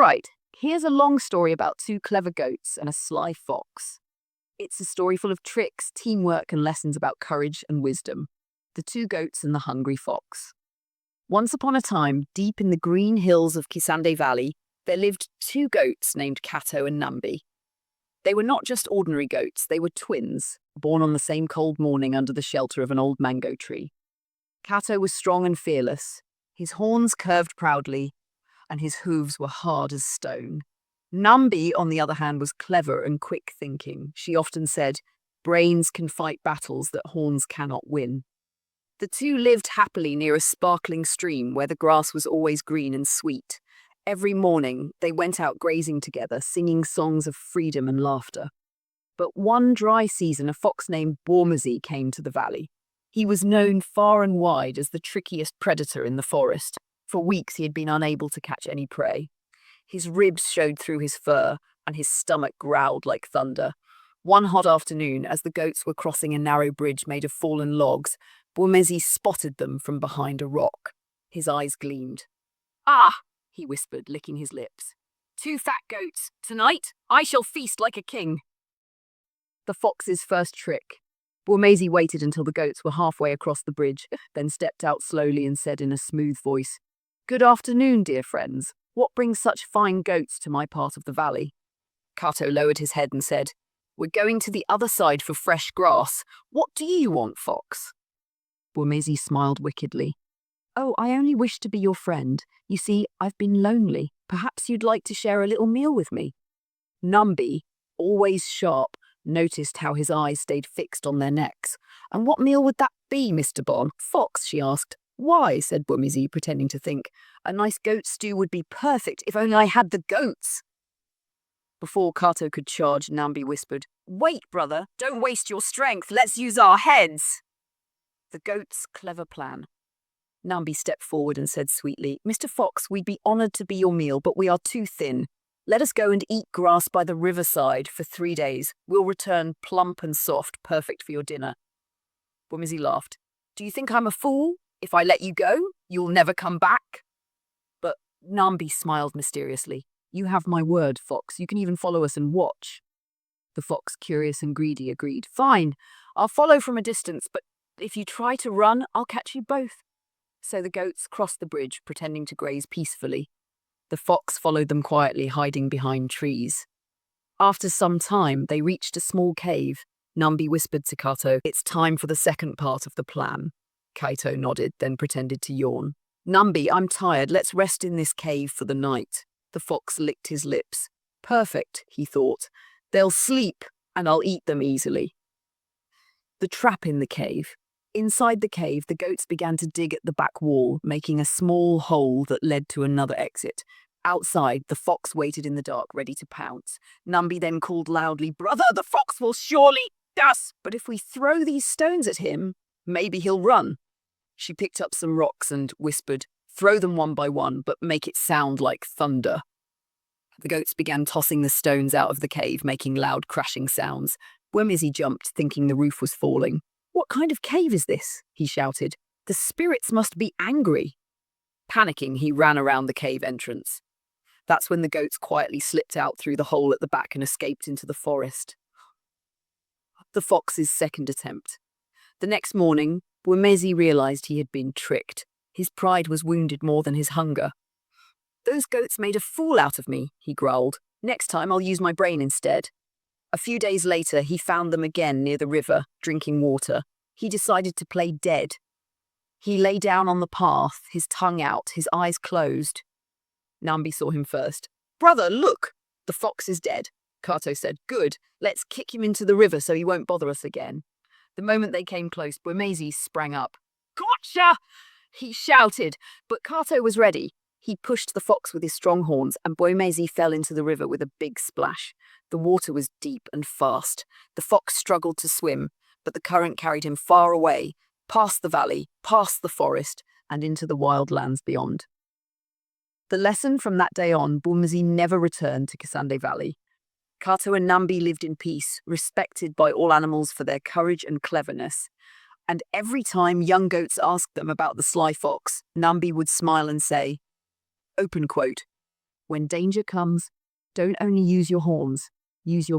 right, here's a long story about two clever goats and a sly fox. It's a story full of tricks, teamwork, and lessons about courage and wisdom. The Two Goats and the Hungry Fox. Once upon a time, deep in the green hills of Kisande Valley, there lived two goats named Kato and Nambi. They were not just ordinary goats, they were twins, born on the same cold morning under the shelter of an old mango tree. Kato was strong and fearless. His horns curved proudly, and his hooves were hard as stone. Nambi, on the other hand, was clever and quick-thinking. She often said, "Brains can fight battles that horns cannot win." The two lived happily near a sparkling stream where the grass was always green and sweet. Every morning, they went out grazing together, singing songs of freedom and laughter. But one dry season, a fox named Bormazi came to the valley. He was known far and wide as the trickiest predator in the forest. For weeks, he had been unable to catch any prey. His ribs showed through his fur, and his stomach growled like thunder. One hot afternoon, as the goats were crossing a narrow bridge made of fallen logs, Bormazi spotted them from behind a rock. His eyes gleamed. "Ah!" he whispered, licking his lips. "Two fat goats. Tonight, I shall feast like a king." The fox's first trick. Bormazi waited until the goats were halfway across the bridge, then stepped out slowly and said in a smooth voice, "Good afternoon, dear friends. What brings such fine goats to my part of the valley?" Kato lowered his head and said, "We're going to the other side for fresh grass. What do you want, fox?" Bormazi smiled wickedly. "Oh, I only wish to be your friend. You see, I've been lonely. Perhaps you'd like to share a little meal with me." Nambi, always sharp, noticed how his eyes stayed fixed on their necks. "And what meal would that be, Mr. Bon?" "Fox," she asked. "Why?" said Bormazi, pretending to think. "A nice goat stew would be perfect if only I had the goats." Before Kato could charge, Nambi whispered, "Wait, brother, don't waste your strength. Let's use our heads." The goat's clever plan. Nambi stepped forward and said sweetly, "Mr. Fox, we'd be honored to be your meal, but we are too thin. Let us go and eat grass by the riverside for 3 days. We'll return plump and soft, perfect for your dinner." Bormazi laughed. "Do you think I'm a fool? If I let you go, you'll never come back?" But Nambi smiled mysteriously. "You have my word, Fox. You can even follow us and watch." The fox, curious and greedy, agreed. "Fine, I'll follow from a distance, but if you try to run, I'll catch you both." So the goats crossed the bridge, pretending to graze peacefully. The fox followed them quietly, hiding behind trees. After some time, they reached a small cave. Nambi whispered to Kato, "It's time for the second part of the plan." Kaito nodded, then pretended to yawn. "Nambi, I'm tired. Let's rest in this cave for the night." The fox licked his lips. "Perfect," he thought. "They'll sleep, and I'll eat them easily." The trap in the cave. Inside the cave, the goats began to dig at the back wall, making a small hole that led to another exit. Outside, the fox waited in the dark, ready to pounce. Nambi then called loudly, "Brother, the fox will surely eat us! But if we throw these stones at him, maybe he'll run." She picked up some rocks and whispered, "Throw them one by one, but make it sound like thunder." The goats began tossing the stones out of the cave, making loud crashing sounds. Bormazi jumped, thinking the roof was falling. "What kind of cave is this?" he shouted. "The spirits must be angry." Panicking, he ran around the cave entrance. That's when the goats quietly slipped out through the hole at the back and escaped into the forest. The fox's second attempt. The next morning, Bormazi realized he had been tricked. His pride was wounded more than his hunger. "Those goats made a fool out of me," he growled. "Next time I'll use my brain instead." A few days later, he found them again near the river, drinking water. He decided to play dead. He lay down on the path, his tongue out, his eyes closed. Nambi saw him first. "Brother, look! The fox is dead," Kato said. "Good. Let's kick him into the river so he won't bother us again." The moment they came close, Bormazi sprang up. "Gotcha!" he shouted, but Kato was ready. He pushed the fox with his strong horns, and Bormazi fell into the river with a big splash. The water was deep and fast. The fox struggled to swim, but the current carried him far away, past the valley, past the forest, and into the wild lands beyond. The lesson from that day on, Bormazi never returned to Kisande Valley. Kato and Nambi lived in peace, respected by all animals for their courage and cleverness. And every time young goats asked them about the sly fox, Nambi would smile and say, open quote, When danger comes, don't only use your horns, use your